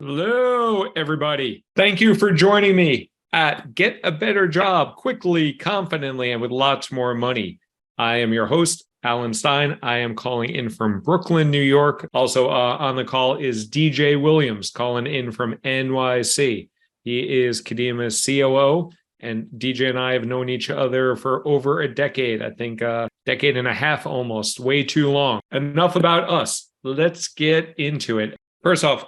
Hello, everybody. Thank you for joining me at Get a Better Job quickly, confidently, and with lots more money. I am your host, Alan Stein. I am calling in from Brooklyn, New York. Also on the call is DJ Williams, calling in from NYC. He is Kadima's COO, and DJ and I have known each other for over a decade. I think a decade and a half almost, way too long. Enough about us. Let's get into it. First off,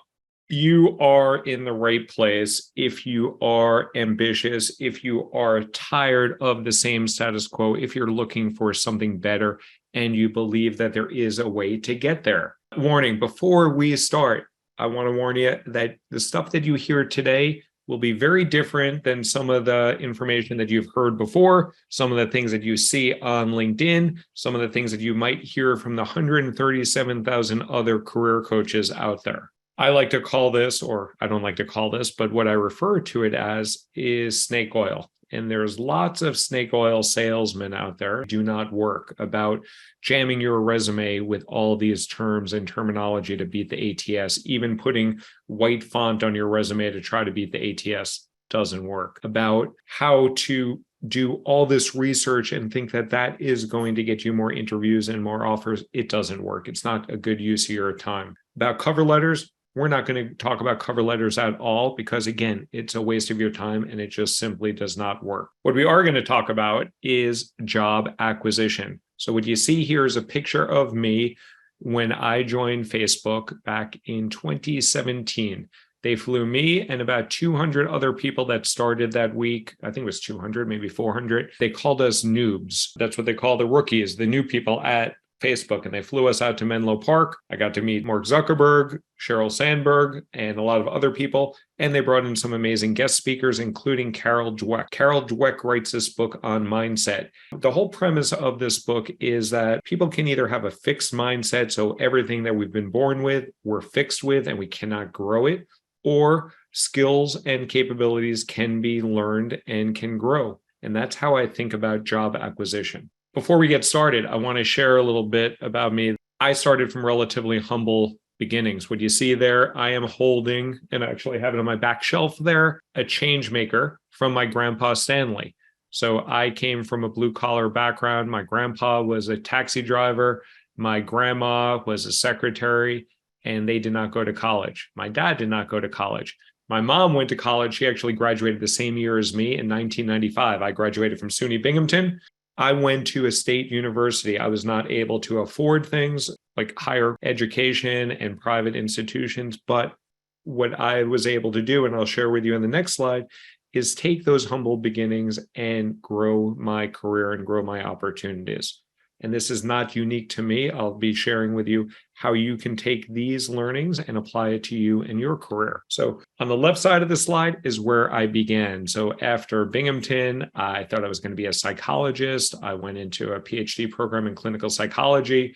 you are in the right place if you are ambitious, if you are tired of the same status quo, if you're looking for something better and you believe that there is a way to get there. Warning, before we start, I want to warn you that the stuff that you hear today will be very different than some of the information that you've heard before, some of the things that you see on LinkedIn, some of the things that you might hear from the 137,000 other career coaches out there. I like to call this, or I don't like to call this, but what I refer to it as is snake oil. And there's lots of snake oil salesmen out there who do not work about jamming your resume with all these terms and terminology to beat the ATS. Even putting white font on your resume to try to beat the ATS doesn't work. About how to do all this research and think that that is going to get you more interviews and more offers. It doesn't work. It's not a good use of your time. About cover letters, we're not going to talk about cover letters at all because, again, it's a waste of your time and it just simply does not work. What we are going to talk about is job acquisition. So what you see here is a picture of me when I joined Facebook back in 2017. They flew me and about 200 other people that started that week. I think it was 200, maybe 400. They called us noobs. That's what they call the rookies, the new people at Facebook, and they flew us out to Menlo Park. I got to meet Mark Zuckerberg, Sheryl Sandberg, and a lot of other people. And they brought in some amazing guest speakers, including Carol Dweck. Carol Dweck writes this book on mindset. The whole premise of this book is that people can either have a fixed mindset, so everything that we've been born with, we're fixed with, and we cannot grow it, or skills and capabilities can be learned and can grow. And that's how I think about job acquisition. Before we get started, I want to share a little bit about me. I started from relatively humble beginnings. What you see there, I am holding, and I actually have it on my back shelf there, a change maker from my grandpa Stanley. So I came from a blue collar background. My grandpa was a taxi driver. My grandma was a secretary, and they did not go to college. My dad did not go to college. My mom went to college. She actually graduated the same year as me in 1995. I graduated from SUNY Binghamton. I went to a state university. I was not able to afford things like higher education and private institutions. But what I was able to do, and I'll share with you in the next slide, is take those humble beginnings and grow my career and grow my opportunities. And this is not unique to me. I'll be sharing with you how you can take these learnings and apply it to you in your career. So on the left side of the slide is where I began. So after Binghamton, I thought I was going to be a psychologist. I went into a PhD program in clinical psychology,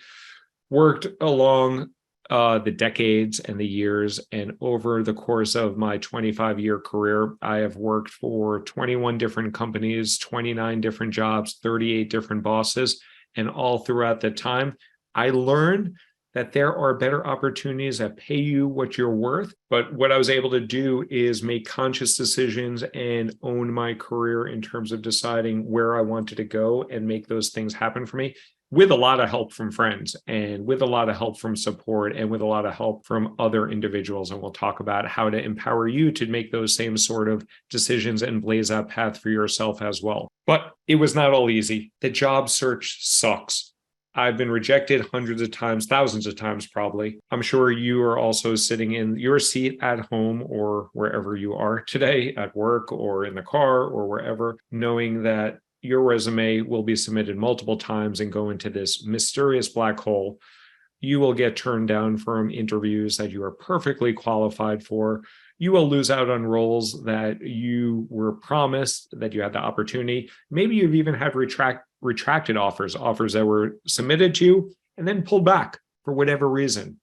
worked along the decades and the years. And over the course of my 25-year career, I have worked for 21 different companies, 29 different jobs, 38 different bosses. And all throughout that time, I learned that there are better opportunities that pay you what you're worth. But what I was able to do is make conscious decisions and own my career in terms of deciding where I wanted to go and make those things happen for me, with a lot of help from friends and with a lot of help from support and with a lot of help from other individuals. And we'll talk about how to empower you to make those same sort of decisions and blaze that path for yourself as well. But it was not all easy. The job search sucks. I've been rejected hundreds of times, thousands of times probably. I'm sure you are also sitting in your seat at home or wherever you are today, at work or in the car or wherever, knowing that your resume will be submitted multiple times and go into this mysterious black hole. You will get turned down from interviews that you are perfectly qualified for. You will lose out on roles that you were promised, that you had the opportunity. Maybe you've even had retracted offers that were submitted to you and then pulled back for whatever reason.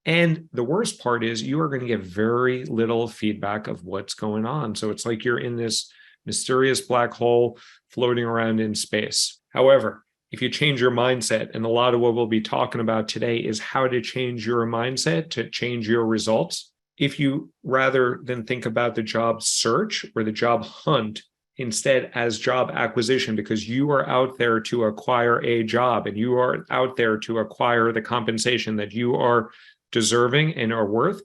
And the worst part is you are going to get very little feedback of what's going on. So it's like you're in this mysterious black hole floating around in space. However, if you change your mindset, and a lot of what we'll be talking about today is how to change your mindset to change your results, if you rather than think about the job search or the job hunt, instead as job acquisition, because you are out there to acquire a job and you are out there to acquire the compensation that you are deserving and are worth,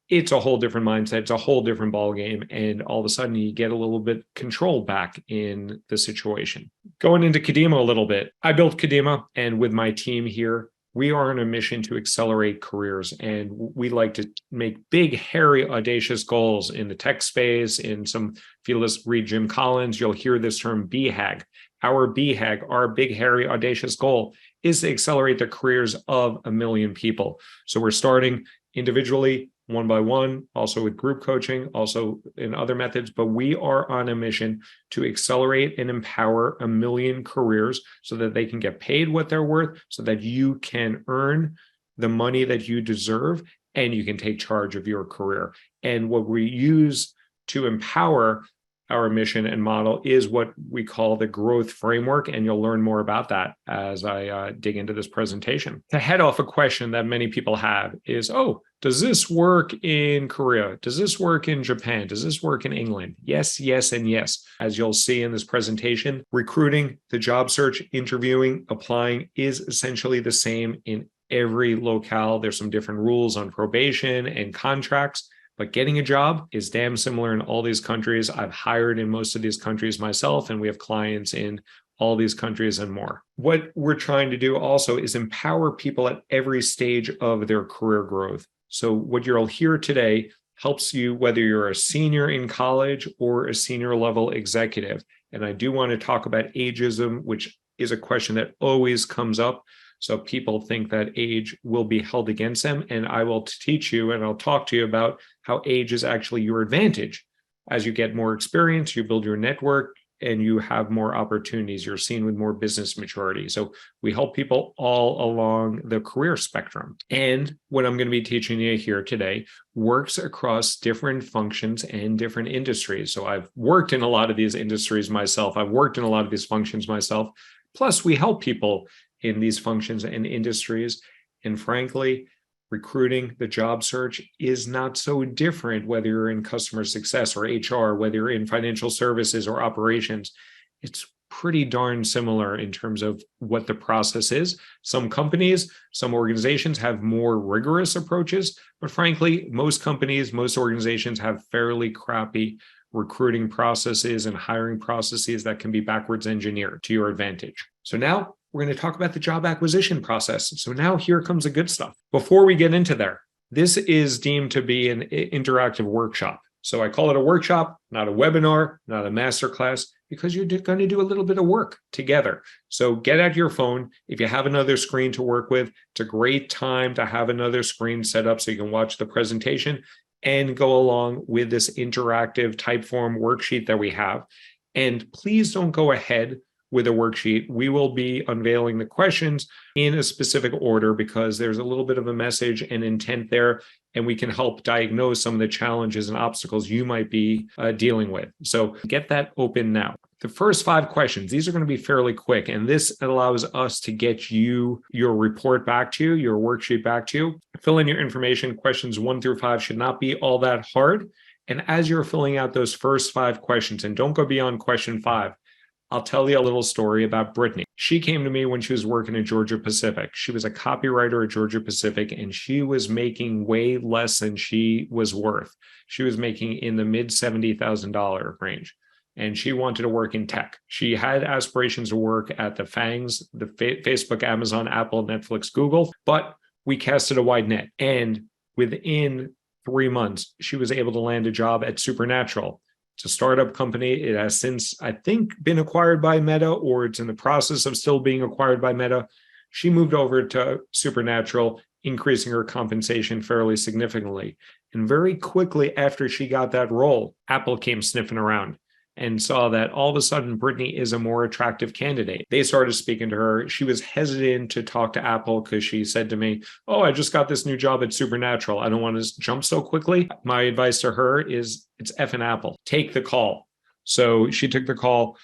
it's a whole different mindset. It's a whole different ballgame. And all of a sudden you get a little bit control back in the situation. Going into Kadima a little bit, I built Kadima, and with my team here, we are on a mission to accelerate careers. And we like to make big, hairy, audacious goals in the tech space. In some, if you read Jim Collins, you'll hear this term BHAG. Our BHAG, our big, hairy, audacious goal, is to accelerate the careers of 1 million people. So we're starting individually, one by one, also with group coaching, also in other methods, but we are on a mission to accelerate and empower 1 million careers so that they can get paid what they're worth, so that you can earn the money that you deserve and you can take charge of your career. And what we use to empower our mission and model is what we call the growth framework. And you'll learn more about that as I dig into this presentation. To head off a question that many people have is, oh, does this work in Korea? Does this work in Japan? Does this work in England? Yes, yes, and yes. As you'll see in this presentation, recruiting, the job search, interviewing, applying is essentially the same in every locale. There's some different rules on probation and contracts, but getting a job is damn similar in all these countries. I've hired in most of these countries myself, and we have clients in all these countries and more. What we're trying to do also is empower people at every stage of their career growth. So what you'll hear today helps you whether you're a senior in college or a senior level executive. And I do want to talk about ageism, which is a question that always comes up. So people think that age will be held against them. And I will teach you and I'll talk to you about how age is actually your advantage. As you get more experience, you build your network and you have more opportunities. You're seen with more business maturity. So we help people all along the career spectrum. And what I'm going to be teaching you here today works across different functions and different industries. So I've worked in a lot of these industries myself. I've worked in a lot of these functions myself. Plus, we help people in these functions and industries. And frankly, recruiting, the job search is not so different, whether you're in customer success or HR, whether you're in financial services or operations. It's pretty darn similar in terms of what the process is. Some companies, some organizations have more rigorous approaches, but frankly, most companies, most organizations have fairly crappy recruiting processes and hiring processes that can be backwards engineered to your advantage. So now we're going to talk about the job acquisition process. So now here comes the good stuff. Before we get into there, this is deemed to be an interactive workshop. So I call it a workshop, not a webinar, not a masterclass, because you're going to do a little bit of work together. So get out your phone. If you have another screen to work with, it's a great time to have another screen set up so you can watch the presentation and go along with this interactive type form worksheet that we have. And please don't go ahead with a worksheet. We will be unveiling the questions in a specific order because there's a little bit of a message and intent there, and we can help diagnose some of the challenges and obstacles you might be dealing with. So get that open now. The first 5 questions, these are going to be fairly quick, and this allows us to get you your report back to you, your worksheet back to you. Fill in your information. Questions 1 through 5 should not be all that hard. And as you're filling out those first 5 questions, and don't go beyond question 5, I'll tell you a little story about Brittany. She came to me when she was working at Georgia Pacific. She was a copywriter at Georgia Pacific, and she was making way less than she was worth. She was making in the mid $70,000 range, and she wanted to work in tech. She had aspirations to work at the FANGs, the Facebook, Amazon, Apple, Netflix, Google, but we casted a wide net. And within 3 months, she was able to land a job at Supernatural. It's a startup company. It has since, I think, been acquired by Meta, or it's in the process of still being acquired by Meta. She moved over to Supernatural, increasing her compensation fairly significantly. And very quickly after she got that role, Apple came sniffing around and saw that all of a sudden Brittany is a more attractive candidate. They started speaking to her. She was hesitant to talk to Apple because she said to me, oh, I just got this new job at Supernatural. I don't want to jump so quickly. My advice to her is it's effing Apple. Take the call. So she took the call.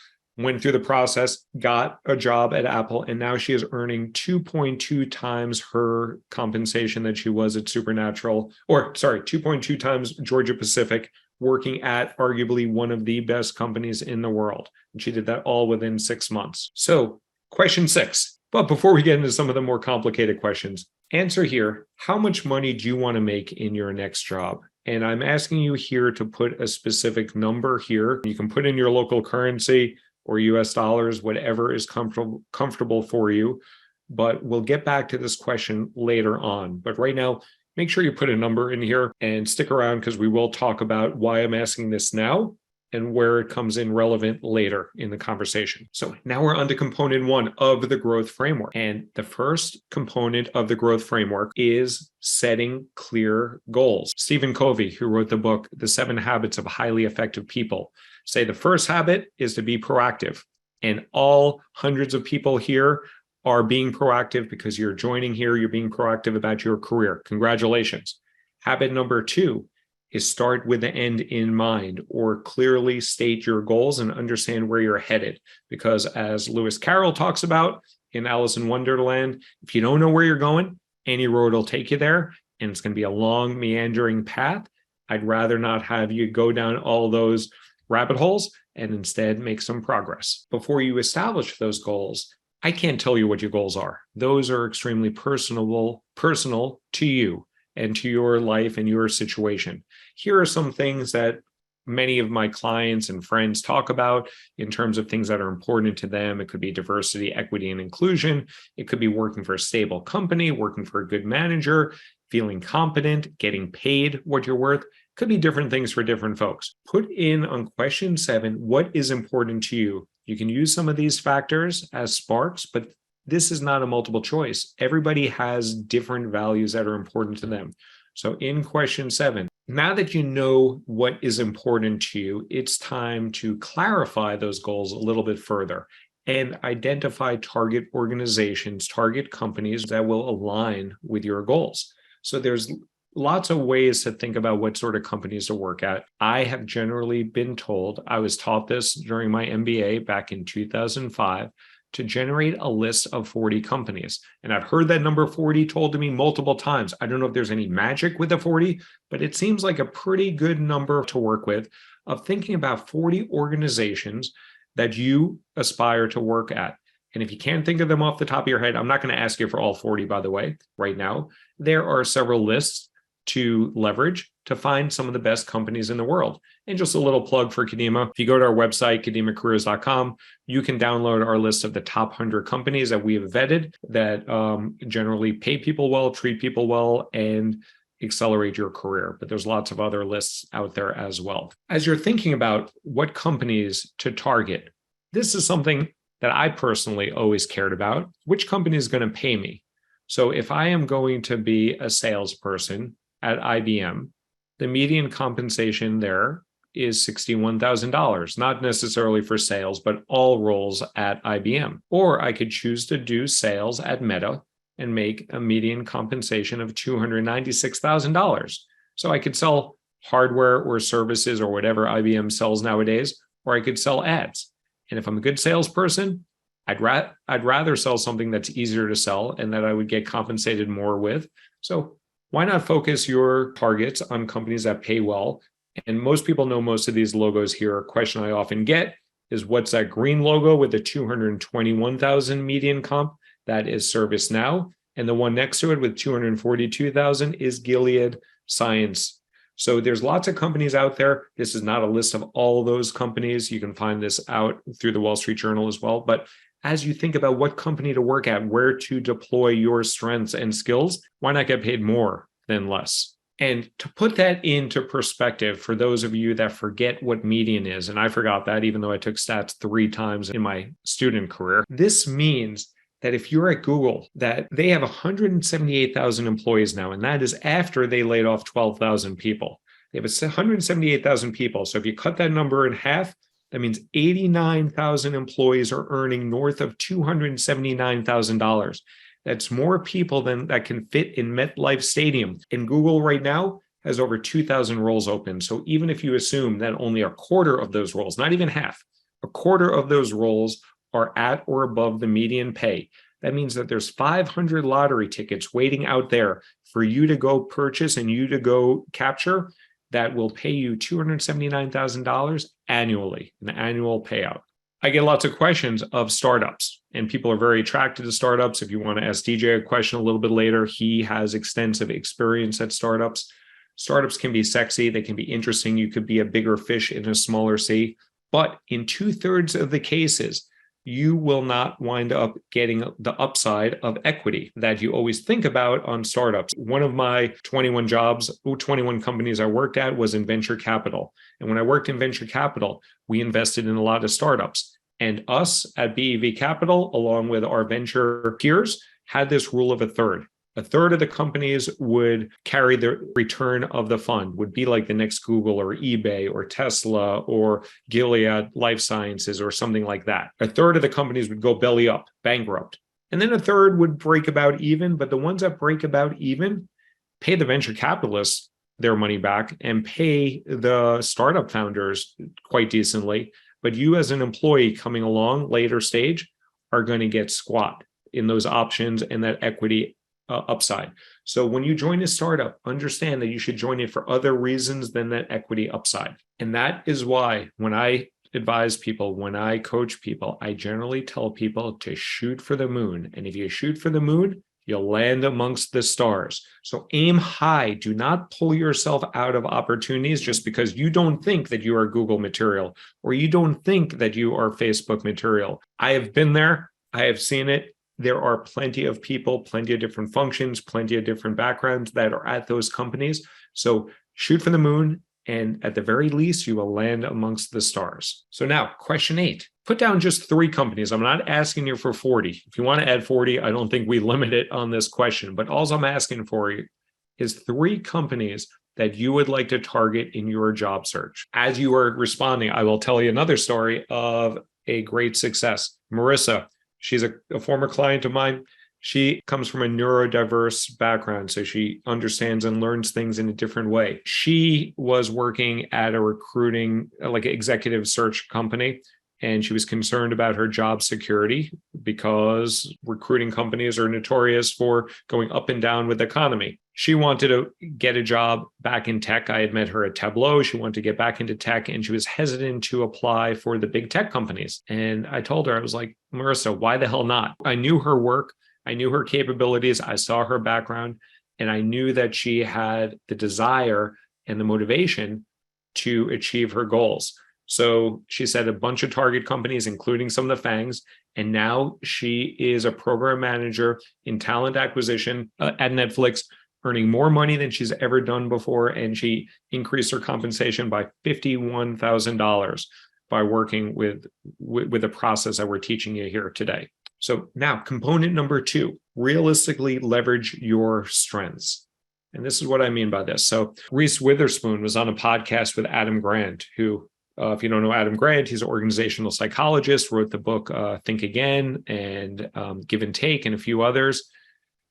went through the process, got a job at Apple, and now she is earning 2.2 times her compensation that she was at Supernatural, 2.2 times Georgia Pacific, working at arguably one of the best companies in the world. And she did that all within 6 months. So, question 6. But before we get into some of the more complicated questions, answer here, how much money do you want to make in your next job? And I'm asking you here to put a specific number here. You can put in your local currency or US dollars, whatever is comfortable for you. But we'll get back to this question later on. But right now, make sure you put a number in here and stick around because we will talk about why I'm asking this now and where it comes in relevant later in the conversation. So now we're on to component 1 of the growth framework. And the first component of the growth framework is setting clear goals. Stephen Covey, who wrote the book, The 7 Habits of Highly Effective People, say the first habit is to be proactive. And all hundreds of people here are being proactive because you're joining here, you're being proactive about your career. Congratulations. Habit number 2 is start with the end in mind, or clearly state your goals and understand where you're headed. Because as Lewis Carroll talks about in Alice in Wonderland, if you don't know where you're going, any road will take you there, and it's going to be a long, meandering path. I'd rather not have you go down all those rabbit holes and instead make some progress. Before you establish those goals, I can't tell you what your goals are. Those are extremely personal to you and to your life and your situation. Here are some things that many of my clients and friends talk about in terms of things that are important to them. It could be diversity, equity, and inclusion. It could be working for a stable company, working for a good manager, feeling competent, getting paid what you're worth. Could be different things for different folks. Put in on question 7, what is important to you? You can use some of these factors as sparks, but this is not a multiple choice. Everybody has different values that are important to them. So in question 7, now that you know what is important to you, it's time to clarify those goals a little bit further and identify target organizations, target companies that will align with your goals. So there's lots of ways to think about what sort of companies to work at. I have generally been told, I was taught this during my MBA back in 2005, to generate a list of 40 companies. And I've heard that number 40 told to me multiple times. I don't know if there's any magic with the 40, but it seems like a pretty good number to work with, of thinking about 40 organizations that you aspire to work at. And if you can't think of them off the top of your head, I'm not going to ask you for all 40, by the way, right now. There are several lists to leverage to find some of the best companies in the world. And just a little plug for Kadima. If you go to our website, kadimacareers.com, you can download our list of the top 100 companies that we have vetted that generally pay people well, treat people well, and accelerate your career. But there's lots of other lists out there as well. As you're thinking about what companies to target, this is something that I personally always cared about. Which company is going to pay me? So if I am going to be a salesperson at IBM, the median compensation there is $61,000, not necessarily for sales, but all roles at IBM. Or I could choose to do sales at Meta and make a median compensation of $296,000. So I could sell hardware or services or whatever IBM sells nowadays, or I could sell ads. And if I'm a good salesperson, I'd rather sell something that's easier to sell and that I would get compensated more with. So why not focus your targets on companies that pay well? And most people know most of these logos here. A question I often get is, what's that green logo with the 221,000 median comp? That is ServiceNow. And the one next to it with 242,000 is Gilead Science. So there's lots of companies out there. This is not a list of all those companies. You can find this out through the Wall Street Journal as well. But as you think about what company to work at, where to deploy your strengths and skills, why not get paid more than less? And to put that into perspective for those of you that forget what median is, and I forgot that even though I took stats 3 times in my student career, this means that if you're at Google, that they have 178,000 employees now, and that is after they laid off 12,000 people. They have 178,000 people. So if you cut that number in half, that means 89,000 employees are earning north of $279,000. That's more people than that can fit in MetLife Stadium. And Google right now has over 2,000 roles open. So even if you assume that only a quarter of those roles, not even half, A quarter of those roles are at or above the median pay. That means that there's 500 lottery tickets waiting out there for you to go purchase and you to go capture that will pay you $279,000 annually, an annual payout. I get lots of questions of startups, and people are very attracted to startups. If you want to ask DJ a question a little bit later, he has extensive experience at startups. Startups can be sexy. They can be interesting. You could be a bigger fish in a smaller sea. But in 2/3 of the cases, you will not wind up getting the upside of equity that you always think about on startups. One of my 21 companies I worked at was in venture capital. And when I worked in venture capital, we invested in a lot of startups. And us at BEV Capital, along with our venture peers, had this rule of a third. A third of the companies would carry the return of the fund, would be like the next Google or eBay or Tesla or Gilead Life Sciences or something like that. A third of the companies would go belly up, bankrupt. And then a third would break about even, but the ones that break about even pay the venture capitalists their money back and pay the startup founders quite decently. But you as an employee coming along later stage are going to get squat in those options and that equity upside. So when you join a startup, understand that you should join it for other reasons than that equity upside. And that is why when I advise people, when I coach people, I generally tell people to shoot for the moon. And if you shoot for the moon, you'll land amongst the stars. So aim high. Do not pull yourself out of opportunities just because you don't think that you are Google material or you don't think that you are Facebook material. I have been there. I have seen it. There are plenty of people, plenty of different functions, plenty of different backgrounds that are at those companies. So shoot for the moon, and at the very least, you will land amongst the stars. So now, question 8. Put down just 3 companies. I'm not asking you for 40. If you want to add 40, I don't think we limit it on this question. But all I'm asking for you is 3 companies that you would like to target in your job search. As you are responding, I will tell you another story of a great success. Marissa. She's a former client of mine. She comes from a neurodiverse background, so she understands and learns things in a different way. She was working at a recruiting, like an executive search company, and she was concerned about her job security because recruiting companies are notorious for going up and down with the economy. She wanted to get a job back in tech. I had met her at Tableau. She wanted to get back into tech, and she was hesitant to apply for the big tech companies. And I told her, I was like, Marissa, why the hell not? I knew her work. I knew her capabilities. I saw her background, and I knew that she had the desire and the motivation to achieve her goals. So she said a bunch of target companies, including some of the FANGs. And now she is a program manager in talent acquisition at Netflix, earning more money than she's ever done before. And she increased her compensation by $51,000 by working with the process that we're teaching you here today. So now component number 2, realistically leverage your strengths. And this is what I mean by this. So Reese Witherspoon was on a podcast with Adam Grant, who, if you don't know Adam Grant, he's an organizational psychologist, wrote the book Think Again and Give and Take and a few others.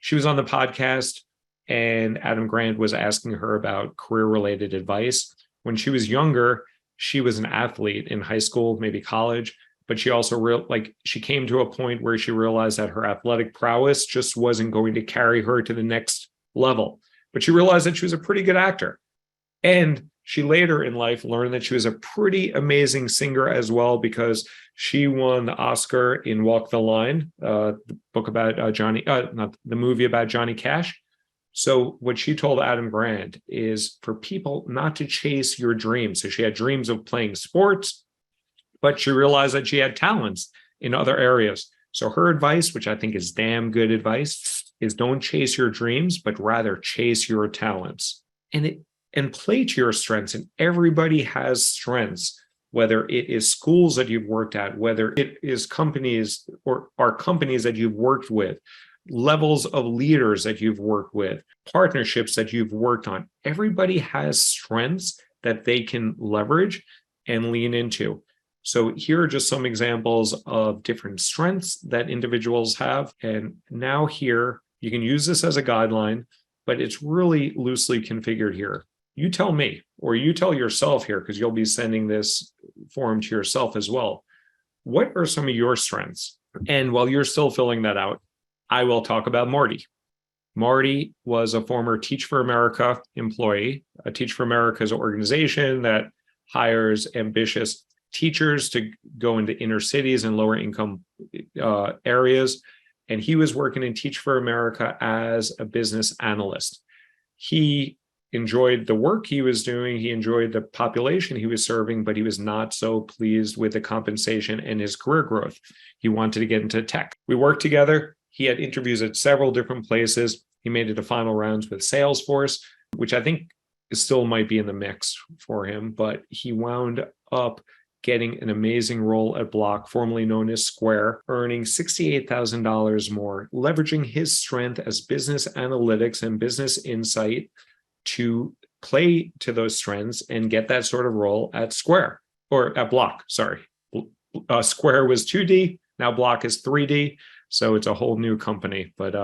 She was on the podcast, and Adam Grant was asking her about career-related advice. When she was younger, she was an athlete in high school, maybe college, but she also she came to a point where she realized that her athletic prowess just wasn't going to carry her to the next level. But she realized that she was a pretty good actor. And she later in life learned that she was a pretty amazing singer as well, because she won the Oscar in Walk the Line, the book about not the movie about Johnny Cash. So what she told Adam Grant is for people not to chase your dreams. So she had dreams of playing sports, but she realized that she had talents in other areas. So her advice, which I think is damn good advice, is don't chase your dreams, but rather chase your talents and play to your strengths. And everybody has strengths, whether it is schools that you've worked at, whether it is companies or are companies that you've worked with, levels of leaders that you've worked with, partnerships that you've worked on. Everybody has strengths that they can leverage and lean into. So here are just some examples of different strengths that individuals have. And now here, you can use this as a guideline, but it's really loosely configured here. You tell me, or you tell yourself here, because you'll be sending this form to yourself as well. what are some of your strengths? And while you're still filling that out, I will talk about Marty. Marty was a former Teach for America employee. Teach for America is an organization that hires ambitious teachers to go into inner cities and lower income areas. And he was working in Teach for America as a business analyst. He enjoyed the work he was doing. He enjoyed the population he was serving, but he was not so pleased with the compensation and his career growth. He wanted to get into tech. We worked together. He had interviews at several different places. He made it to final rounds with Salesforce, which I think still might be in the mix for him, but he wound up getting an amazing role at Block, formerly known as Square, earning $68,000 more, leveraging his strength as business analytics and business insight to play to those strengths and get that sort of role at Square, or at Block, sorry. Square was 2D, now Block is 3D, so it's a whole new company, but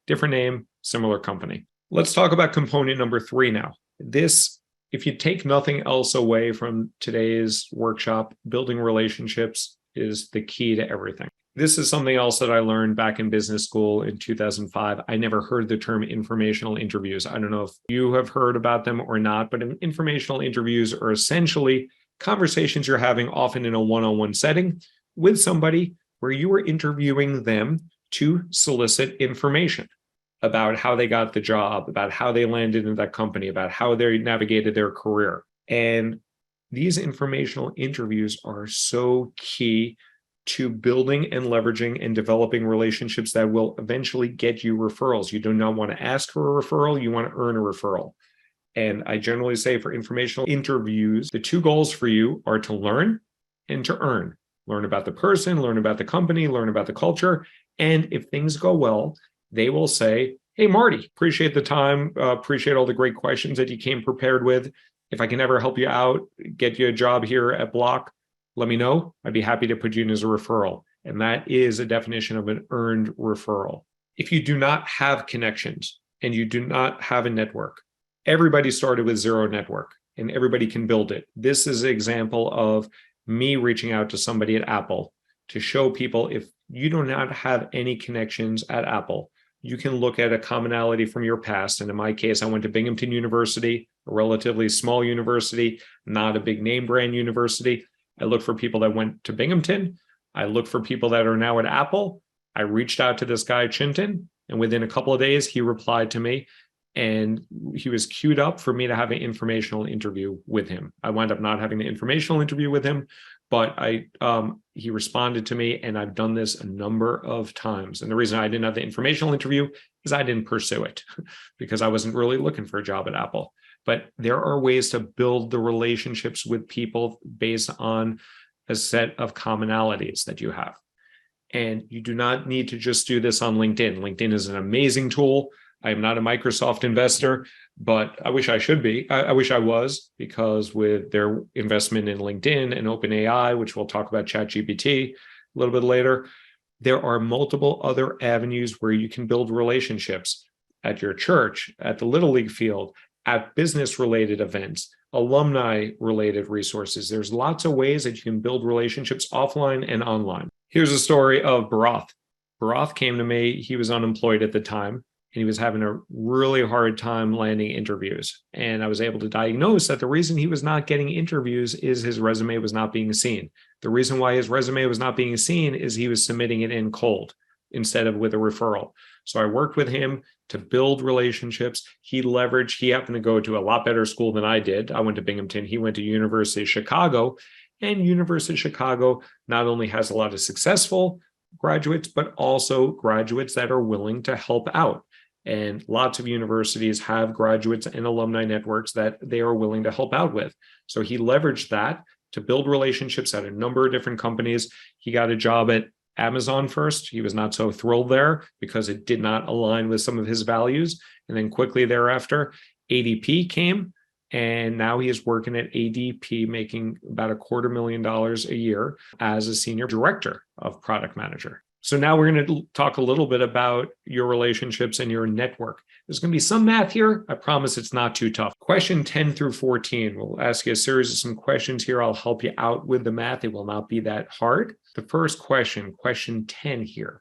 different name, similar company. Let's talk about component number 3 now. This, if you take nothing else away from today's workshop, building relationships is the key to everything. This is something else that I learned back in business school in 2005. I never heard the term informational interviews. I don't know if you have heard about them or not, but informational interviews are essentially conversations you're having often in a one-on-one setting with somebody where you are interviewing them to solicit information about how they got the job, about how they landed in that company, about how they navigated their career. And these informational interviews are so key to building and leveraging and developing relationships that will eventually get you referrals. You do not want to ask for a referral, you want to earn a referral. And I generally say for informational interviews, the 2 goals for you are to learn and to earn. Learn about the person, learn about the company, learn about the culture. And if things go well, they will say, hey, Marty, appreciate the time, appreciate all the great questions that you came prepared with. If I can ever help you out, get you a job here at Block, let me know. I'd be happy to put you in as a referral. And that is a definition of an earned referral. If you do not have connections and you do not have a network, everybody started with zero network and everybody can build it. This is an example of me reaching out to somebody at Apple to show people if you do not have any connections at Apple, you can look at a commonality from your past. And in my case, I went to Binghamton University, a relatively small university, not a big name brand university. I look for people that went to Binghamton. I look for people that are now at Apple. I reached out to this guy, Chinton, and within a couple of days, he replied to me and he was queued up for me to have an informational interview with him. I wound up not having the informational interview with him, but he responded to me, and I've done this a number of times. And the reason I didn't have the informational interview is I didn't pursue it because I wasn't really looking for a job at Apple. But there are ways to build the relationships with people based on a set of commonalities that you have. And you do not need to just do this on LinkedIn. LinkedIn is an amazing tool. I am not a Microsoft investor, but I wish I should be. I wish I was, because with their investment in LinkedIn and OpenAI, which we'll talk about ChatGPT a little bit later, there are multiple other avenues where you can build relationships at your church, at the Little League field, at business-related events, alumni-related resources. There's lots of ways that you can build relationships offline and online. Here's a story of Barath. Barath came to me. He was unemployed at the time, and he was having a really hard time landing interviews. And I was able to diagnose that the reason he was not getting interviews is his resume was not being seen. The reason why his resume was not being seen is he was submitting it in cold instead of with a referral. So I worked with him to build relationships. He happened to go to a lot better school than I did. I went to Binghamton. He went to University of Chicago. And University of Chicago not only has a lot of successful graduates, but also graduates that are willing to help out. And lots of universities have graduates and alumni networks that they are willing to help out with. So he leveraged that to build relationships at a number of different companies. He got a job at Amazon first. He was not so thrilled there because it did not align with some of his values. And then quickly thereafter, ADP came, and now he is working at ADP, making about $250,000 a year as a senior director of product manager. So now we're going to talk a little bit about your relationships and your network. There's going to be some math here. I promise it's not too tough. Question 10 through 14. We'll ask you a series of some questions here. I'll help you out with the math. It will not be that hard. The first question, question 10 here,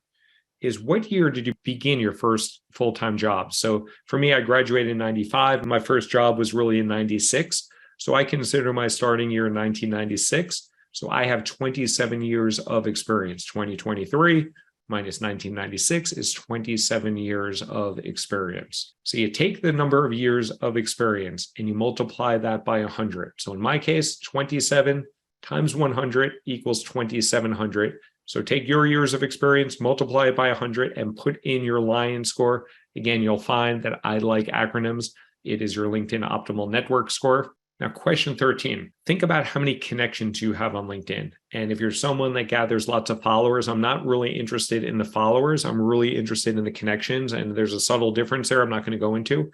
is what year did you begin your first full-time job? So for me, I graduated in 95. My first job was really in 96. So I consider my starting year in 1996. So I have 27 years of experience. 2023 minus 1996 is 27 years of experience. So you take the number of years of experience and you multiply that by 100. So in my case, 27 times 100 equals 2,700. So take your years of experience, multiply it by 100, and put in your Lion score. Again, you'll find that I like acronyms. It is your LinkedIn Optimal Network Score. Now, question 13, think about how many connections you have on LinkedIn. And if you're someone that gathers lots of followers, I'm not really interested in the followers. I'm really interested in the connections. And there's a subtle difference there I'm not going to go into.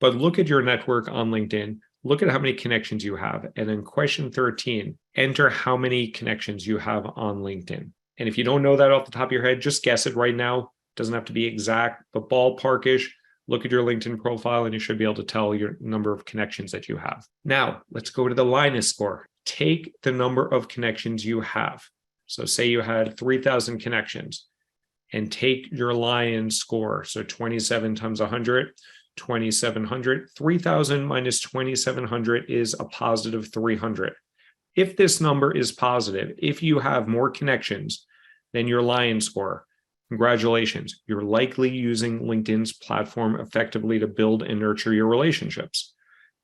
But look at your network on LinkedIn. Look at how many connections you have. And then question 13, enter how many connections you have on LinkedIn. And if you don't know that off the top of your head, just guess it right now. It doesn't have to be exact, but ballparkish. Look at your LinkedIn profile and you should be able to tell your number of connections that you have. Now, let's go to the Linus score. Take the number of connections you have. So say you had 3,000 connections and take your Lion score. So 27 times 100, 2,700. 3,000 minus 2,700 is a positive 300. If this number is positive, if you have more connections than your Lion score, congratulations, you're likely using LinkedIn's platform effectively to build and nurture your relationships.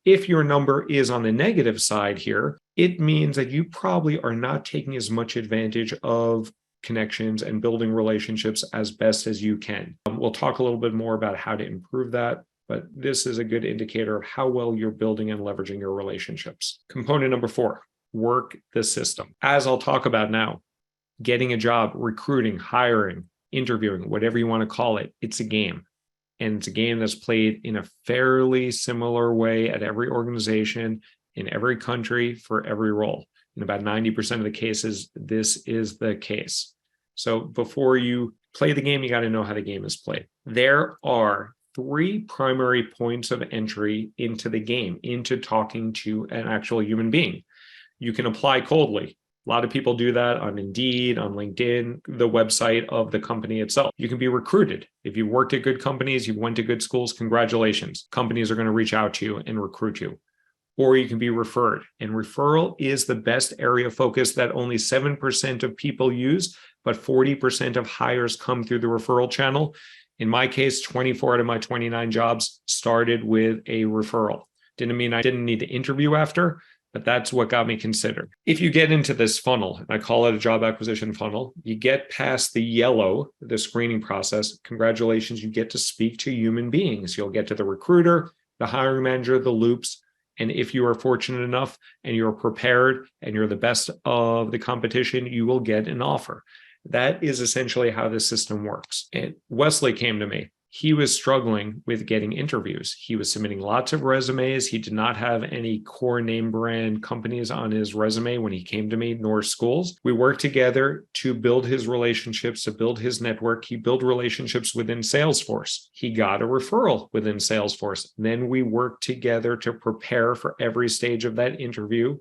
If your number is on the negative side here, it means that you probably are not taking as much advantage of connections and building relationships as best as you can. We'll talk a little bit more about how to improve that, but this is a good indicator of how well you're building and leveraging your relationships. Component number 4, work the system. As I'll talk about now, getting a job, recruiting, hiring, interviewing, whatever you want to call it, it's a game. And it's a game that's played in a fairly similar way at every organization, in every country, for every role. In about 90% of the cases, this is the case. So before you play the game, you got to know how the game is played. There are 3 primary points of entry into the game, into talking to an actual human being. You can apply coldly. A lot of people do that on Indeed, on LinkedIn, the website of the company itself. You can be recruited. If you worked at good companies, you went to good schools, congratulations. Companies are going to reach out to you and recruit you. Or you can be referred. And referral is the best area of focus that only 7% of people use, but 40% of hires come through the referral channel. In my case, 24 out of my 29 jobs started with a referral. Didn't mean I didn't need to interview after, but that's what got me considered. If you get into this funnel, I call it a job acquisition funnel, you get past the yellow, the screening process, congratulations, you get to speak to human beings. You'll get to the recruiter, the hiring manager, the loops. And if you are fortunate enough and you're prepared and you're the best of the competition, you will get an offer. That is essentially how the system works. And Wesley came to me. He was struggling with getting interviews. He was submitting lots of resumes. He did not have any core name brand companies on his resume when he came to me, nor schools. We worked together to build his relationships, to build his network. He built relationships within Salesforce. He got a referral within Salesforce. Then we worked together to prepare for every stage of that interview.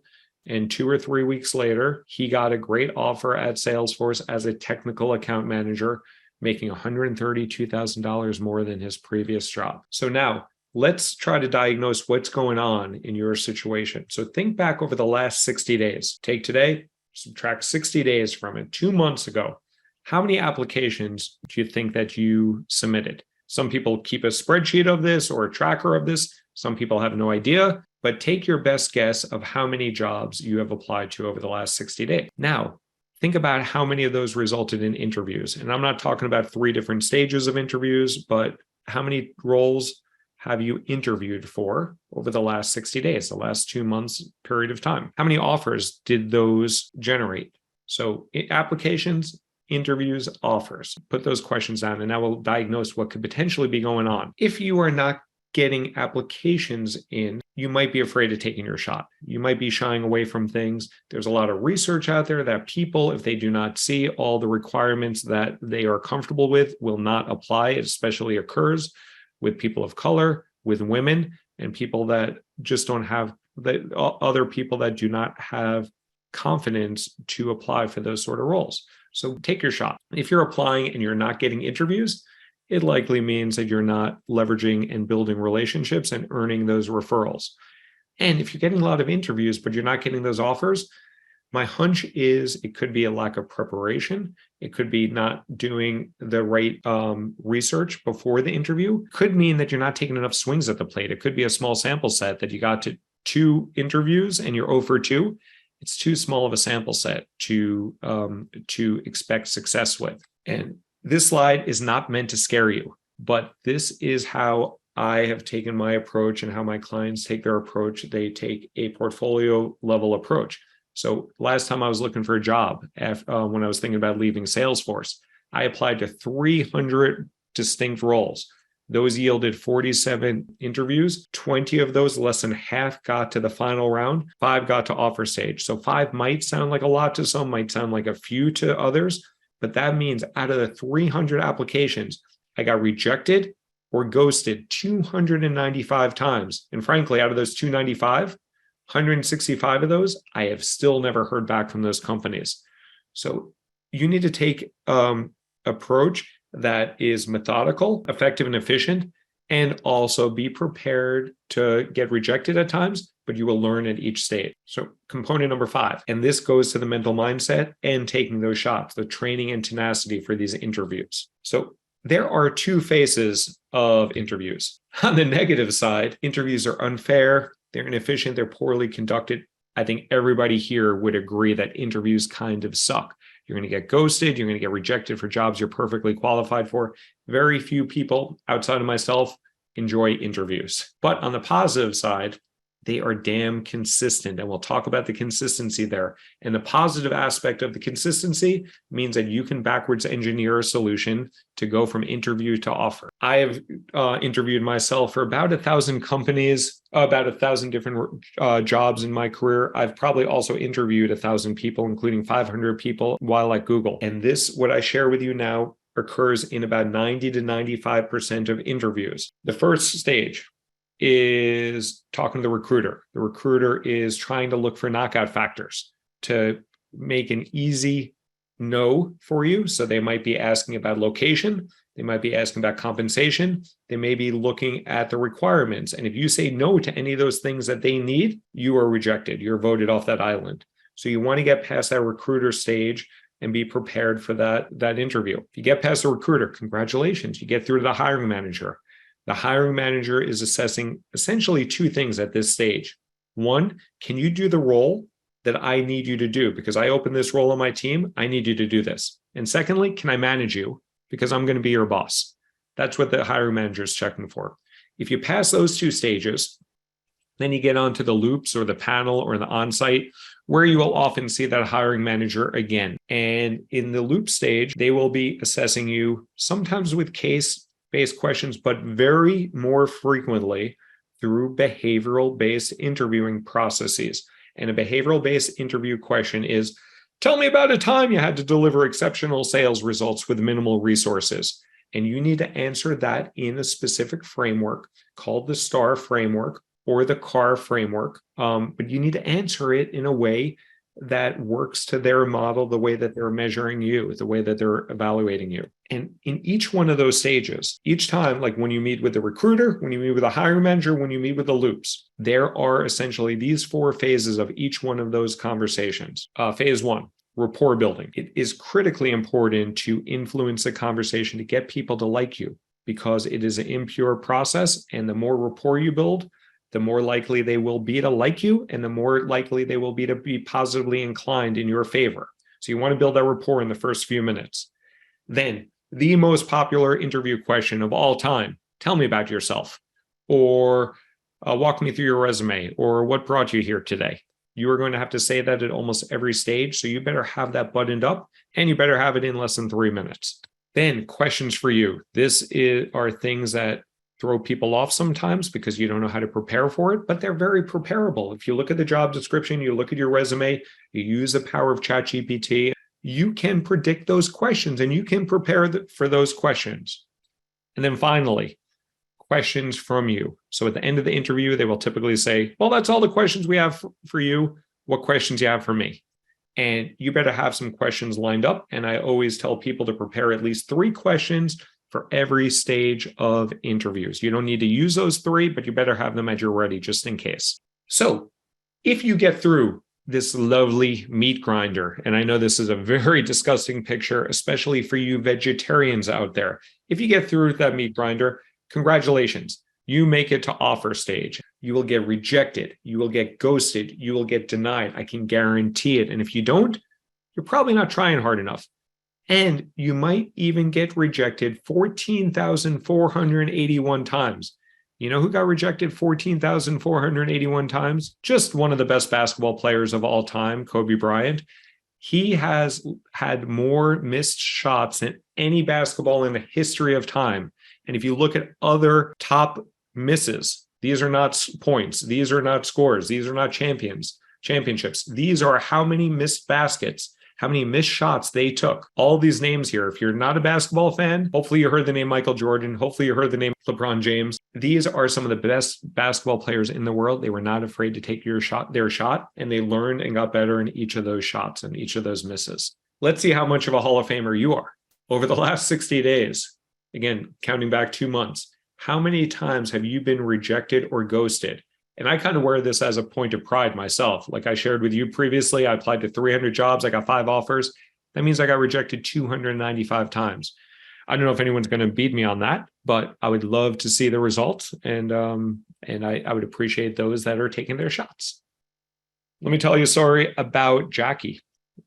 And 2 or 3 weeks later, he got a great offer at Salesforce as a technical account manager, making $132,000 more than his previous job. So now let's try to diagnose what's going on in your situation. So think back over the last 60 days. Take today, subtract 60 days from it, 2 months ago. How many applications do you think that you submitted? Some people keep a spreadsheet of this or a tracker of this. Some people have no idea, but take your best guess of how many jobs you have applied to over the last 60 days. Now, think about how many of those resulted in interviews. And I'm not talking about 3 different stages of interviews, but how many roles have you interviewed for over the last 60 days, the last 2 months period of time? How many offers did those generate? So applications, interviews, offers. Put those questions down and that will diagnose what could potentially be going on. If you are not getting applications in, you might be afraid of taking your shot. You might be shying away from things. There's a lot of research out there that people, if they do not see all the requirements that they are comfortable with, will not apply. It especially occurs with people of color, with women, and people that just don't have other people that do not have confidence to apply for those sort of roles. So take your shot. If you're applying and you're not getting interviews, it likely means that you're not leveraging and building relationships and earning those referrals. And if you're getting a lot of interviews, but you're not getting those offers, my hunch is it could be a lack of preparation. It could be not doing the right research before the interview. Could mean that you're not taking enough swings at the plate. It could be a small sample set that you got to 2 interviews and you're 0 for 2. It's too small of a sample set to expect success with. And this slide is not meant to scare you, but this is how I have taken my approach and how my clients take their approach. They take a portfolio level approach. So last time I was looking for a job, when I was thinking about leaving Salesforce, I applied to 300 distinct roles. Those yielded 47 interviews. 20 of those, less than half, got to the final round. 5 got to offer stage. So 5 might sound like a lot to some, might sound like a few to others, but that means out of the 300 applications, I got rejected or ghosted 295 times. And frankly, out of those 295, 165 of those, I have still never heard back from those companies. So you need to take approach that is methodical, effective, and efficient, and also be prepared to get rejected at times, but you will learn at each stage. So component number 5, and this goes to the mental mindset and taking those shots, the training and tenacity for these interviews. So there are 2 phases of interviews. On the negative side, interviews are unfair, they're inefficient, they're poorly conducted. I think everybody here would agree that interviews kind of suck. You're going to get ghosted. You're going to get rejected for jobs you're perfectly qualified for. Very few people outside of myself enjoy interviews. But on the positive side, they are damn consistent. And we'll talk about the consistency there. And the positive aspect of the consistency means that you can backwards engineer a solution to go from interview to offer. I have interviewed myself for about 1,000 companies, about 1,000 different jobs in my career. I've probably also interviewed 1,000 people, including 500 people while at Google. And this, what I share with you now, occurs in about 90 to 95% of interviews. The first stage is talking to the recruiter. The recruiter is trying to look for knockout factors to make an easy no for you. So they might be asking about location. They might be asking about compensation. They may be looking at the requirements. And if you say no to any of those things that they need, you are rejected. You're voted off that island. So you want to get past that recruiter stage and be prepared for that interview. If you get past the recruiter, congratulations. You get through to the hiring manager. The hiring manager is assessing essentially 2 things at this stage. 1, can you do the role that I need you to do? Because I open this role on my team, I need you to do this. And secondly, can I manage you? Because I'm going to be your boss. That's what the hiring manager is checking for. If you pass those 2 stages, then you get onto the loops or the panel or the onsite, where you will often see that hiring manager again. And in the loop stage, they will be assessing you sometimes with case-based questions, but very more frequently through behavioral-based interviewing processes. And a behavioral-based interview question is, tell me about a time you had to deliver exceptional sales results with minimal resources. And you need to answer that in a specific framework called the STAR framework or the CAR framework. But you need to answer it in a way that works to their model, the way that they're measuring you, the way that they're evaluating you. And in each one of those stages, each time, like when you meet with the recruiter, when you meet with a hiring manager, when you meet with the loops, there are essentially these 4 phases of each one of those conversations. Phase 1, rapport building. It is critically important to influence the conversation to get people to like you, because it is an impure process. And the more rapport you build, the more likely they will be to like you, and the more likely they will be to be positively inclined in your favor. So you want to build that rapport in the first few minutes. Then the most popular interview question of all time, tell me about yourself, or walk me through your resume, or what brought you here today. You are going to have to say that at almost every stage. So you better have that buttoned up, and you better have it in less than 3 minutes. Then questions for you. Are things that throw people off sometimes because you don't know how to prepare for it, but they're very preparable. If you look at the job description, you look at your resume, you use the power of ChatGPT, you can predict those questions and you can prepare for those questions. And then finally, questions from you. So at the end of the interview, they will typically say, well, that's all the questions we have for you. What questions do you have for me? And you better have some questions lined up. And I always tell people to prepare at least 3 questions for every stage of interviews. You don't need to use those 3, but you better have them at your ready just in case. So if you get through this lovely meat grinder, and I know this is a very disgusting picture, especially for you vegetarians out there. If you get through that meat grinder, congratulations. You make it to offer stage. You will get rejected. You will get ghosted. You will get denied. I can guarantee it. And if you don't, you're probably not trying hard enough. And you might even get rejected 14,481 times. You know who got rejected 14,481 times? Just one of the best basketball players of all time, Kobe Bryant. He has had more missed shots than any basketball in the history of time. And if you look at other top misses, these are not points. These are not scores. These are not championships. These are how many missed baskets, how many missed shots they took. All these names here. If you're not a basketball fan, hopefully you heard the name Michael Jordan. Hopefully you heard the name LeBron James. These are some of the best basketball players in the world. They were not afraid to take their shot, and they learned and got better in each of those shots and each of those misses. Let's see how much of a Hall of Famer you are. Over the last 60 days, again, counting back 2 months, how many times have you been rejected or ghosted? And I kind of wear this as a point of pride myself. Like I shared with you previously, I applied to 300 jobs. I got 5 offers. That means I got rejected 295 times. I don't know if anyone's going to beat me on that, but I would love to see the results. And I would appreciate those that are taking their shots. Let me tell you a story about Jackie.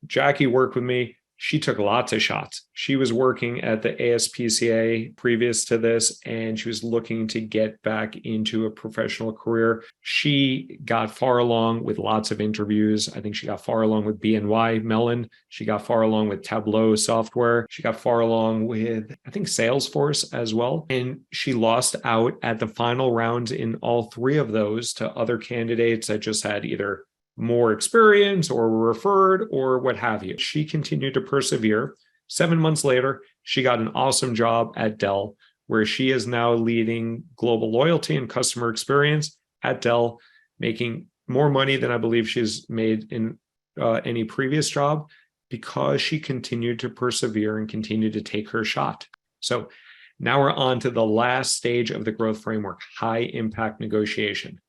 Jackie worked with me. She took lots of shots. She was working at the ASPCA previous to this, and she was looking to get back into a professional career. She got far along with lots of interviews. I think she got far along with BNY Mellon. She got far along with Tableau software. She got far along with, I think, Salesforce as well. And she lost out at the final rounds in all 3 of those to other candidates that just had either more experience or were referred or what have you. She continued to persevere. 7 months later, she got an awesome job at Dell, where she is now leading global loyalty and customer experience at Dell, making more money than I believe she's made in any previous job because she continued to persevere and continued to take her shot. So now we're on to the last stage of the growth framework, high impact negotiation.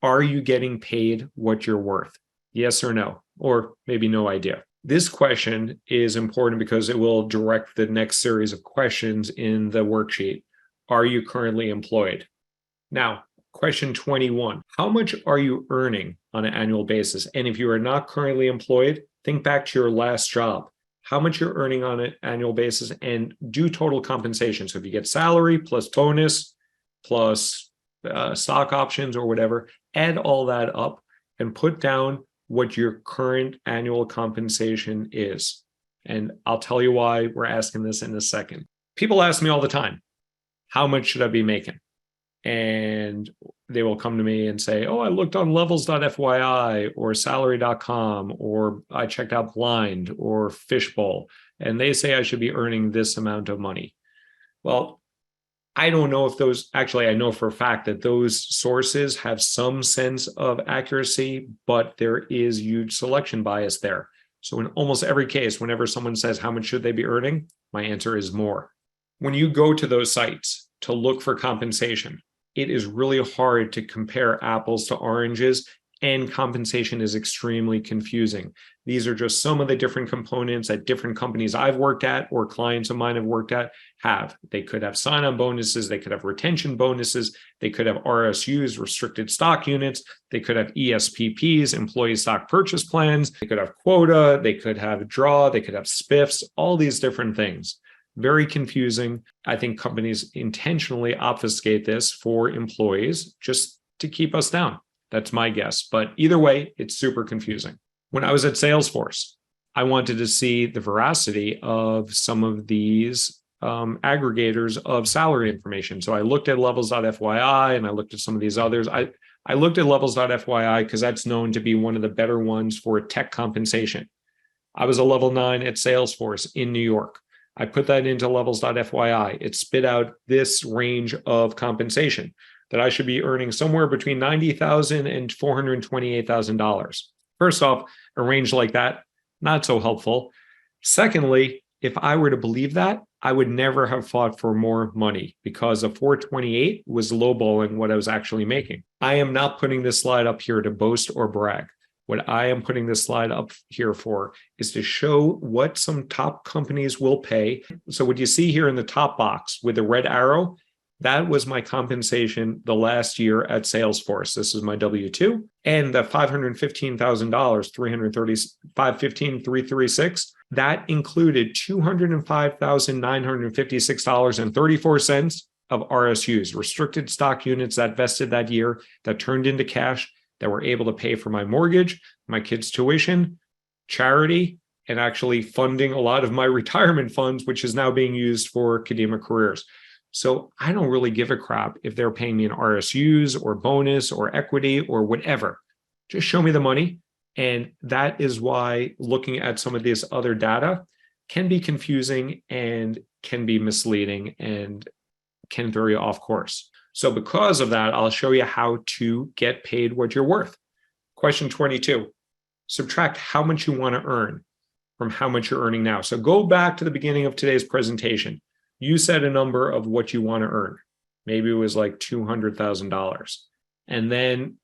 Are you getting paid what you're worth? Yes or no? Or maybe no idea. This question is important because it will direct the next series of questions in the worksheet. Are you currently employed? Now, question 21, how much are you earning on an annual basis? And if you are not currently employed, think back to your last job. How much you're earning on an annual basis and do total compensation. So if you get salary plus bonus plus stock options or whatever, add all that up and put down what your current annual compensation is. And I'll tell you why we're asking this in a second. People ask me all the time, how much should I be making? And they will come to me and say, oh, I looked on levels.fyi or salary.com, or I checked out Blind or Fishbowl, and they say I should be earning this amount of money. Well, I don't know if those, actually, I know for a fact that those sources have some sense of accuracy, but there is huge selection bias there. So in almost every case, whenever someone says, how much should they be earning? My answer is more. When you go to those sites to look for compensation, it is really hard to compare apples to oranges, and compensation is extremely confusing. These are just some of the different components that different companies I've worked at or clients of mine have worked at have. They could have sign-on bonuses, they could have retention bonuses, they could have RSUs, restricted stock units, they could have ESPPs, employee stock purchase plans, they could have quota, they could have draw, they could have spiffs, all these different things. Very confusing. I think companies intentionally obfuscate this for employees just to keep us down. That's my guess. But either way, it's super confusing. When I was at Salesforce, I wanted to see the veracity of some of these aggregators of salary information. So I looked at levels.fyi and I looked at some of these others. I looked at levels.fyi because that's known to be one of the better ones for tech compensation. I was a level 9 at Salesforce in New York. I put that into levels.fyi. It spit out this range of compensation that I should be earning somewhere between $90,000 and $428,000. First off, a range like that, not so helpful. Secondly, if I were to believe that, I would never have fought for more money because a 428 was lowballing what I was actually making. I am not putting this slide up here to boast or brag. What I am putting this slide up here for is to show what some top companies will pay. So what you see here in the top box with the red arrow, that was my compensation the last year at Salesforce. This is my W-2. And the $515,000, $515,336, that included $205,956.34 of RSUs, restricted stock units that vested that year, that turned into cash, that were able to pay for my mortgage, my kids' tuition, charity, and actually funding a lot of my retirement funds, which is now being used for academic careers. So I don't really give a crap if they're paying me in RSUs or bonus or equity or whatever. Just show me the money. And that is why looking at some of this other data can be confusing and can be misleading and can throw you off course. So because of that, I'll show you how to get paid what you're worth. Question 22, subtract how much you want to earn from how much you're earning now. So go back to the beginning of today's presentation. You said a number of what you want to earn. Maybe it was like $200,000. And then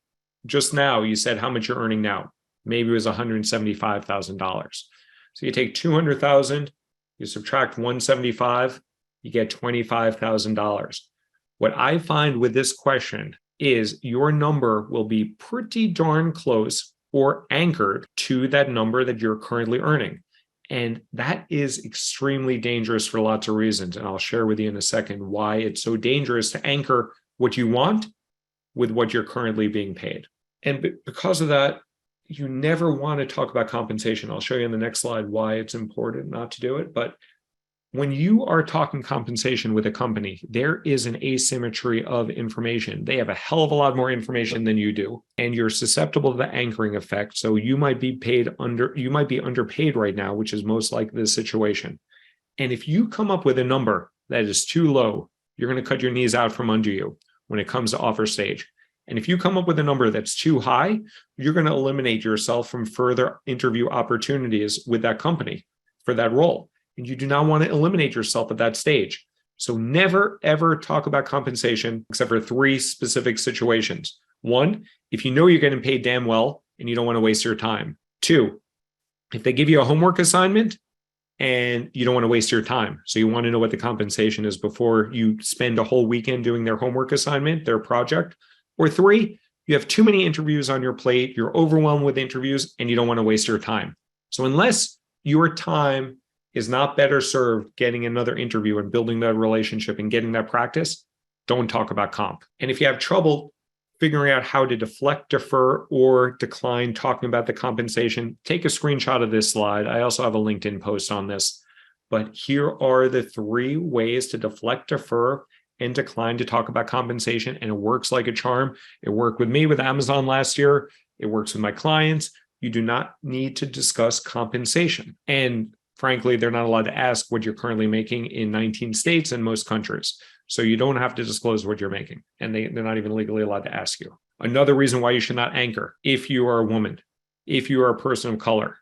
just now you said how much you're earning now. Maybe it was $175,000. So you take 200,000, you subtract 175, you get $25,000. What I find with this question is your number will be pretty darn close or anchored to that number that you're currently earning. And that is extremely dangerous for lots of reasons. And I'll share with you in a second why it's so dangerous to anchor what you want with what you're currently being paid. And because of that, you never want to talk about compensation. I'll show you in the next slide why it's important not to do it. But when you are talking compensation with a company, there is an asymmetry of information. They have a hell of a lot more information than you do, and you're susceptible to the anchoring effect. So you might be underpaid right now, which is most likely the situation. And if you come up with a number that is too low, you're going to cut your knees out from under you when it comes to offer stage. And if you come up with a number that's too high, you're going to eliminate yourself from further interview opportunities with that company for that role. And you do not want to eliminate yourself at that stage. So never, ever talk about compensation except for 3 specific situations. 1, if you know you're getting paid damn well and you don't want to waste your time. 2, if they give you a homework assignment and you don't want to waste your time. So you want to know what the compensation is before you spend a whole weekend doing their homework assignment, their project. Or 3, you have too many interviews on your plate, you're overwhelmed with interviews, and you don't want to waste your time. So unless your time is not better served getting another interview and building that relationship and getting that practice, don't talk about comp. And if you have trouble figuring out how to deflect, defer, or decline talking about the compensation, take a screenshot of this slide. I also have a LinkedIn post on this. But here are the 3 ways to deflect, defer, and decline to talk about compensation. And it works like a charm. It worked with me with Amazon last year. It works with my clients. You do not need to discuss compensation. And frankly, they're not allowed to ask what you're currently making in 19 states and most countries. So you don't have to disclose what you're making. And they're not even legally allowed to ask you. Another reason why you should not anchor: if you are a woman, if you are a person of color,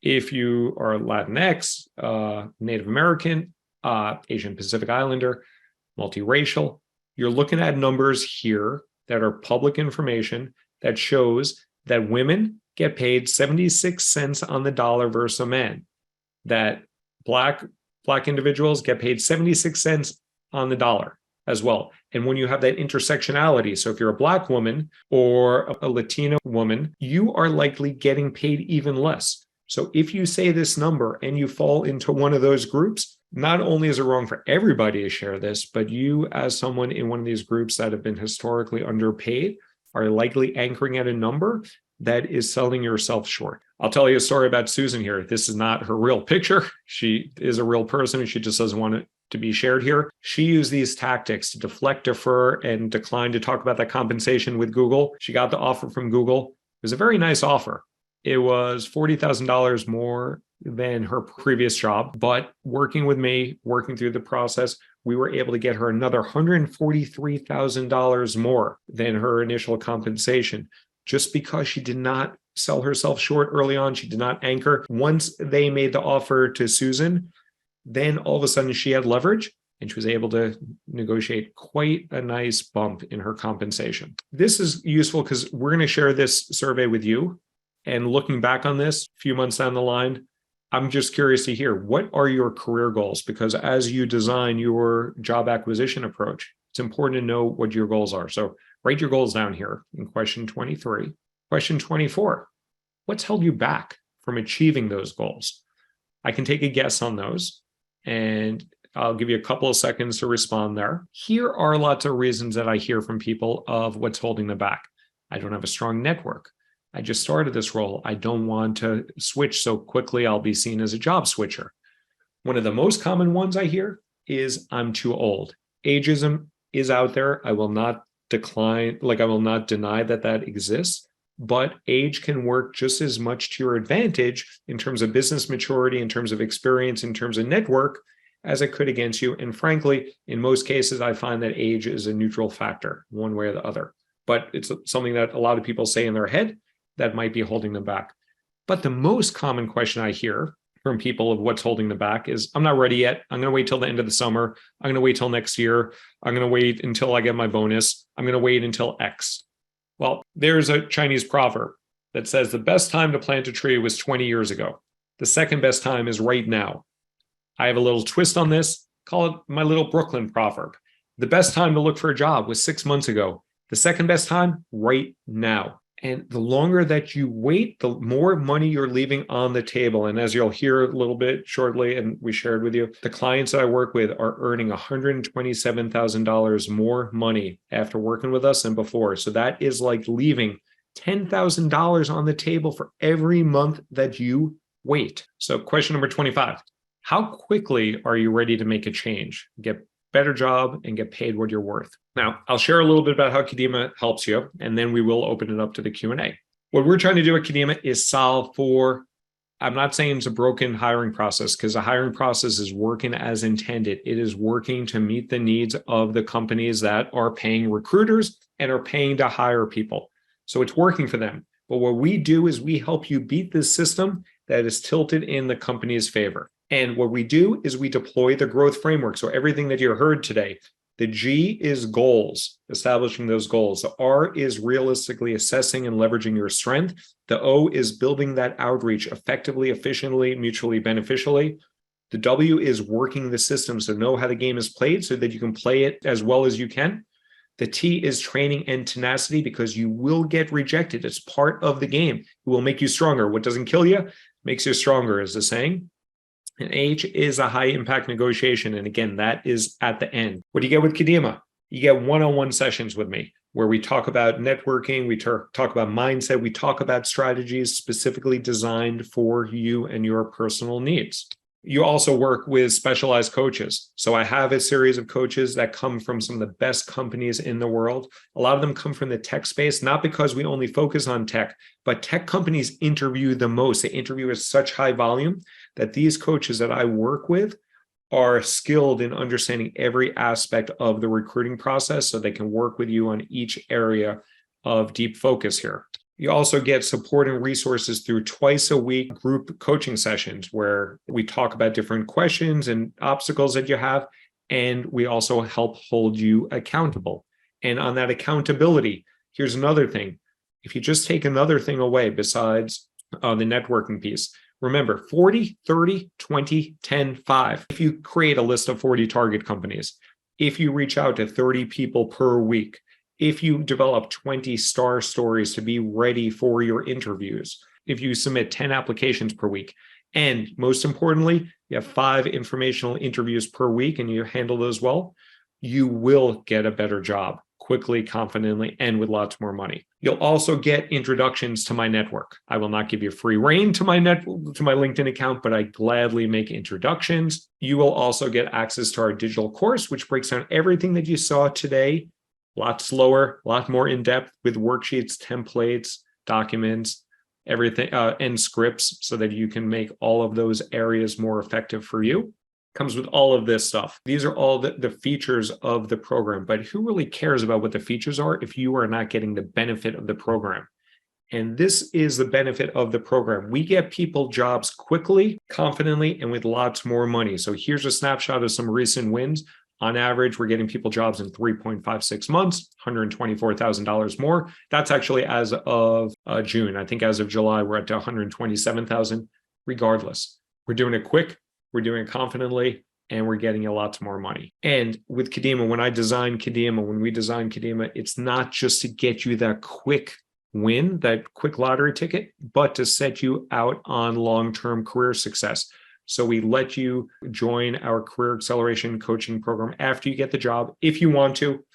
if you are Latinx, Native American, Asian Pacific Islander, multiracial, you're looking at numbers here that are public information that shows that women get paid 76 cents on the dollar versus a man. That black individuals get paid 76 cents on the dollar as well. And when you have that intersectionality, so if you're a Black woman or a Latina woman, you are likely getting paid even less. So if you say this number and you fall into one of those groups, not only is it wrong for everybody to share this, but you as someone in one of these groups that have been historically underpaid are likely anchoring at a number that is selling yourself short. I'll tell you a story about Susan here. This is not her real picture. She is a real person. She just doesn't want to to be shared here. She used these tactics to deflect, defer, and decline to talk about that compensation with Google. She got the offer from Google. It was a very nice offer. It was $40,000 more than her previous job, but working with me, working through the process, we were able to get her another $143,000 more than her initial compensation, just because she did not sell herself short early on. She did not anchor. Once they made the offer to Susan, then all of a sudden she had leverage and she was able to negotiate quite a nice bump in her compensation. This is useful because we're going to share this survey with you. And looking back on this a few months down the line, I'm just curious to hear, what are your career goals? Because as you design your job acquisition approach, it's important to know what your goals are. So write your goals down here in question 23. Question 24, what's held you back from achieving those goals? I can take a guess on those, and I'll give you a couple of seconds to respond there. Here are lots of reasons that I hear from people of what's holding them back. I don't have a strong network. I just started this role. I don't want to switch so quickly. I'll be seen as a job switcher. One of the most common ones I hear is I'm too old. Ageism is out there. I will not decline, I will not deny that that exists, but age can work just as much to your advantage in terms of business maturity, in terms of experience, in terms of network, as it could against you. And frankly, in most cases, I find that age is a neutral factor, one way or the other. But it's something that a lot of people say in their head that might be holding them back. But the most common question I hear from people of what's holding them back is, I'm not ready yet. I'm going to wait till the end of the summer. I'm going to wait till next year. I'm going to wait until I get my bonus. I'm going to wait until X. Well, there's a Chinese proverb that says the best time to plant a tree was 20 years ago. The second best time is right now. I have a little twist on this. Call it my little Brooklyn proverb. The best time to look for a job was 6 months ago. The second best time, right now. And the longer that you wait, the more money you're leaving on the table. And as you'll hear a little bit shortly, and we shared with you, the clients that I work with are earning $127,000 more money after working with us than before. So that is like leaving $10,000 on the table for every month that you wait. So question number 25, how quickly are you ready to make a change, get better job, and get paid what you're worth? Now, I'll share a little bit about how Kadima helps you, and then we will open it up to the Q&A. What we're trying to do at Kadima is solve for, I'm not saying it's a broken hiring process, because the hiring process is working as intended. It is working to meet the needs of the companies that are paying recruiters and are paying to hire people. So it's working for them. But what we do is we help you beat this system that is tilted in the company's favor. And what we do is we deploy the growth framework. So everything that you heard today, the G is goals, establishing those goals. The R is realistically assessing and leveraging your strength. The O is building that outreach effectively, efficiently, mutually beneficially. The W is working the system, so know how the game is played so that you can play it as well as you can. The T is training and tenacity, because you will get rejected. It's part of the game. It will make you stronger. What doesn't kill you makes you stronger, is the saying. And H is a high impact negotiation. And again, that is at the end. What do you get with Kadima? You get one-on-one sessions with me where we talk about networking, we talk about mindset, we talk about strategies specifically designed for you and your personal needs. You also work with specialized coaches. So I have a series of coaches that come from some of the best companies in the world. A lot of them come from the tech space, not because we only focus on tech, but tech companies interview the most. They interview at such high volume that these coaches that I work with are skilled in understanding every aspect of the recruiting process, so they can work with you on each area of deep focus here. You also get support and resources through twice-a-week group coaching sessions where we talk about different questions and obstacles that you have, and we also help hold you accountable. And on that accountability, here's another thing. If you just take another thing away besides the networking piece, remember 40, 30, 20, 10, 5. If you create a list of 40 target companies, if you reach out to 30 people per week, if you develop 20 star stories to be ready for your interviews, if you submit 10 applications per week, and most importantly, you have 5 informational interviews per week and you handle those well, you will get a better job quickly, confidently, and with lots more money. You'll also get introductions to my network. I will not give you free reign to my LinkedIn account, but I gladly make introductions. You will also get access to our digital course, which breaks down everything that you saw today, a lot slower, a lot more in-depth with worksheets, templates, documents, everything, and scripts so that you can make all of those areas more effective for you. Comes with all of this stuff. These are all the features of the program, but who really cares about what the features are if you are not getting the benefit of the program? And this is the benefit of the program. We get people jobs quickly, confidently, and with lots more money. So here's a snapshot of some recent wins. On average, we're getting people jobs in 3.56 months, $124,000 more. That's actually as of June. I think as of July, we're at 127,000. Regardless, we're doing it quick. We're doing it confidently, and we're getting a lot more money. And with Kadima, when we design Kadima, it's not just to get you that quick win, that quick lottery ticket, but to set you out on long-term career success. So we let you join our career acceleration coaching program after you get the job, if you want to.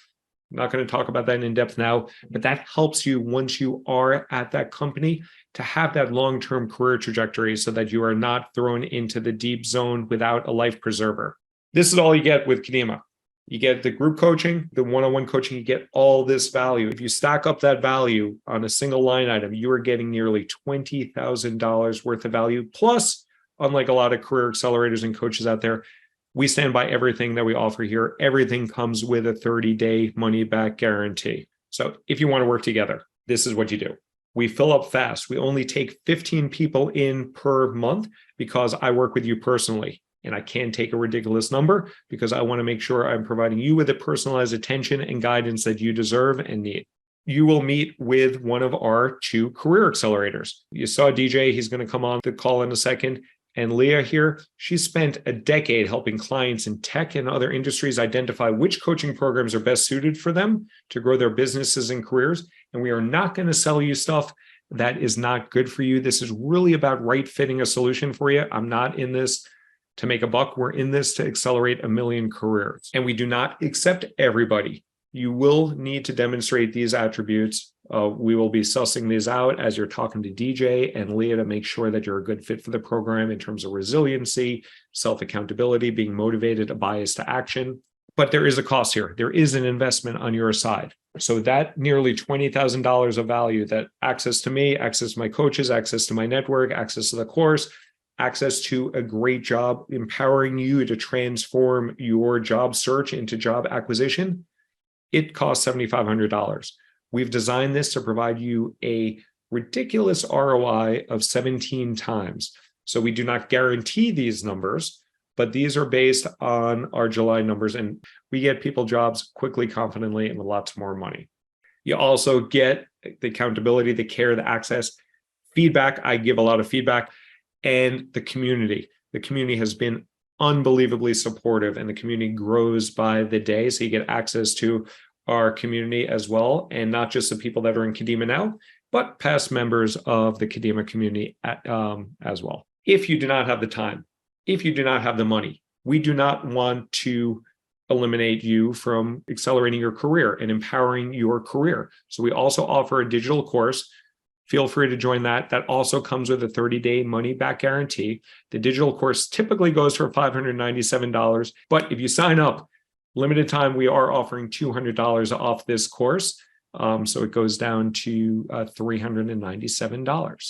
I'm not going to talk about that in depth now, but that helps you once you are at that company to have that long-term career trajectory so that you are not thrown into the deep zone without a life preserver. This is all you get with Kadima. You get the group coaching, the one-on-one coaching, you get all this value. If you stack up that value on a single line item, you are getting nearly $20,000 worth of value. Plus, unlike a lot of career accelerators and coaches out there, we stand by everything that we offer here. Everything comes with a 30-day money-back guarantee. So if you want to work together, this is what you do. We fill up fast. We only take 15 people in per month because I work with you personally. And I can't take a ridiculous number because I want to make sure I'm providing you with the personalized attention and guidance that you deserve and need. You will meet with one of our 2 career accelerators. You saw DJ, he's going to come on the call in a second. And Leah here, she spent a decade helping clients in tech and other industries identify which coaching programs are best suited for them to grow their businesses and careers. And we are not going to sell you stuff that is not good for you. This is really about right fitting a solution for you. I'm not in this to make a buck. We're in this to accelerate a million careers. And we do not accept everybody. You will need to demonstrate these attributes. We will be sussing these out as you're talking to DJ and Leah to make sure that you're a good fit for the program in terms of resiliency, self-accountability, being motivated, a bias to action. But there is a cost here. There is an investment on your side. So that nearly $20,000 of value, that access to me, access to my coaches, access to my network, access to the course, access to a great job, empowering you to transform your job search into job acquisition, it costs $7,500. We've designed this to provide you a ridiculous ROI of 17 times. So we do not guarantee these numbers, but these are based on our July numbers, and we get people jobs quickly, confidently, and with lots more money. You also get the accountability, the care, the access, feedback. I give a lot of feedback, and the community. The community has been unbelievably supportive, and the community grows by the day. So you get access to our community as well, and not just the people that are in Kadima now, but past members of the Kadima community as well. If you do not have the time, if you do not have the money, we do not want to eliminate you from accelerating your career and empowering your career. So we also offer a digital course. Feel free to join that. That also comes with a 30-day money-back guarantee. The digital course typically goes for $597, but if you sign up, limited time, we are offering $200 off this course. So it goes down to $397.